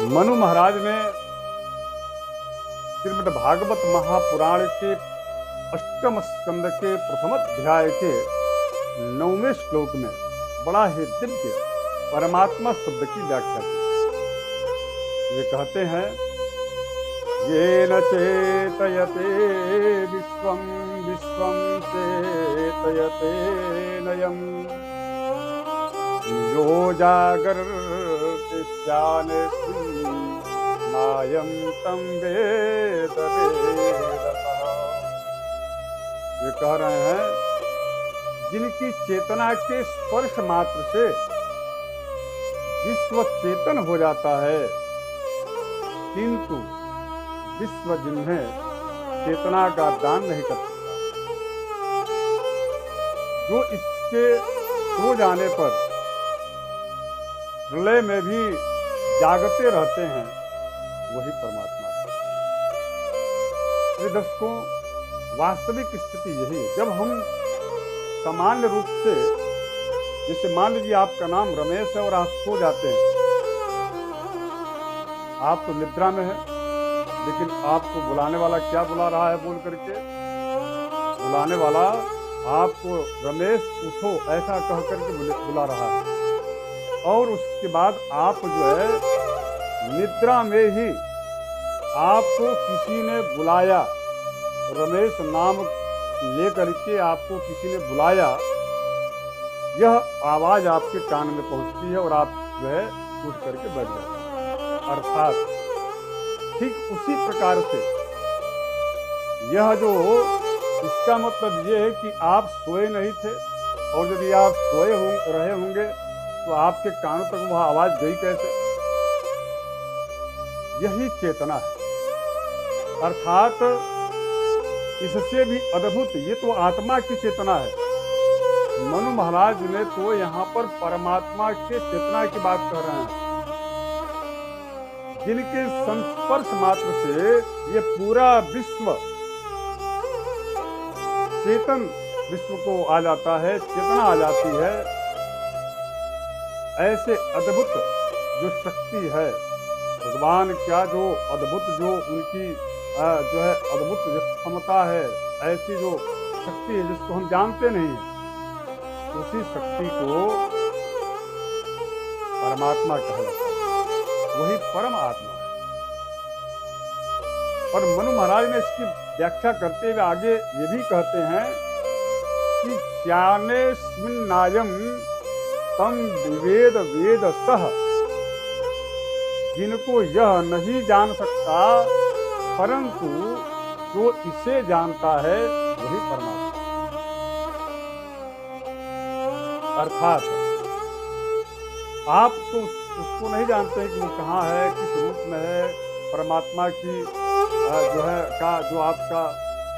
मनु महाराज ने श्रीमद् भागवत महापुराण के अष्टम स्कंद के प्रथम अध्याय के 9वें श्लोक में बड़ा ही दिव्य परमात्मा शब्द की व्याख्या की। वे कहते हैं, येन चेतयते विश्वं विश्वं चेतयते नयम् यो जागर्ति स्यानेऽस्मिन् नायं तं वेद वेदतः। वे कह रहे हैं, जिनकी चेतना के स्पर्श मात्र से विश्व चेतन हो जाता है, किंतु विश्व जिन्हें चेतना का दान नहीं कर सकता, जो इसके सो जाने पर प्रलय में भी जागते रहते हैं, वही परमात्मा है। दर्शकों, वास्तविक स्थिति यही है। जब हम सामान्य रूप से, जैसे मान लीजिए आपका नाम रमेश है और आप सो जाते हैं, आप तो निद्रा में है, लेकिन आपको बुलाने वाला क्या बुला रहा है बोल करके? बुलाने वाला आपको रमेश उठो ऐसा कह करके बुला रहा है। और उसके बाद आप जो है निद्रा में ही आपको किसी ने बुलाया, रमेश नाम लेकर के आपको किसी ने बुलाया, यह आवाज आपके कान में पहुंचती है और आप जो है उठ करके बैठ जाते हैं। अर्थात ठीक उसी प्रकार से यह जो, इसका मतलब ये है कि आप सोए नहीं थे, और यदि आप सोए रहे होंगे तो आपके कानों तक वह आवाज गई कैसे? यही चेतना है। अर्थात इससे भी अद्भुत, ये तो आत्मा की चेतना है। मनु महाराज ने तो यहाँ पर परमात्मा के चेतना की बात कर रहे हैं, जिनके संस्पर्श मात्र से ये पूरा विश्व चेतन विश्व को आ जाता है, चेतना आ जाती है। ऐसे अद्भुत जो शक्ति है, भगवान क्या जो अद्भुत, जो उनकी जो है अद्भुत जो क्षमता है, ऐसी जो शक्ति है जिसको हम जानते नहीं हैं, उसी शक्ति को परमात्मा कहा जाता है, वही परम आत्मा है। और मनु महाराज ने इसकी व्याख्या करते हुए आगे ये भी कहते हैं कि ज्ञानेस्मिन् नायं तम विवेद वेद सह, जिनको यह नहीं जान सकता, परंतु जो इसे जानता है वही परमात्मा। अर्थात आप तो उसको नहीं जानते कि वो कहाँ है, किस रूप में है। परमात्मा की जो है का जो आपका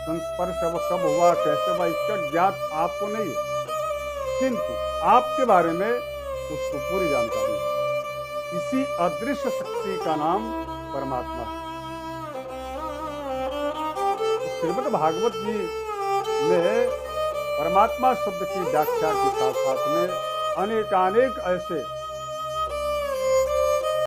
संस्पर्श है वो कब हुआ, कैसे हुआ, इसका ज्ञात आपको नहीं है, किंतु आपके बारे में उसको पूरी जानकारी है। इसी अदृश्य शक्ति का नाम परमात्मा है। श्रीमद् भागवत जी में परमात्मा शब्द की व्याख्या के साथ साथ में अनेकानेक ऐसे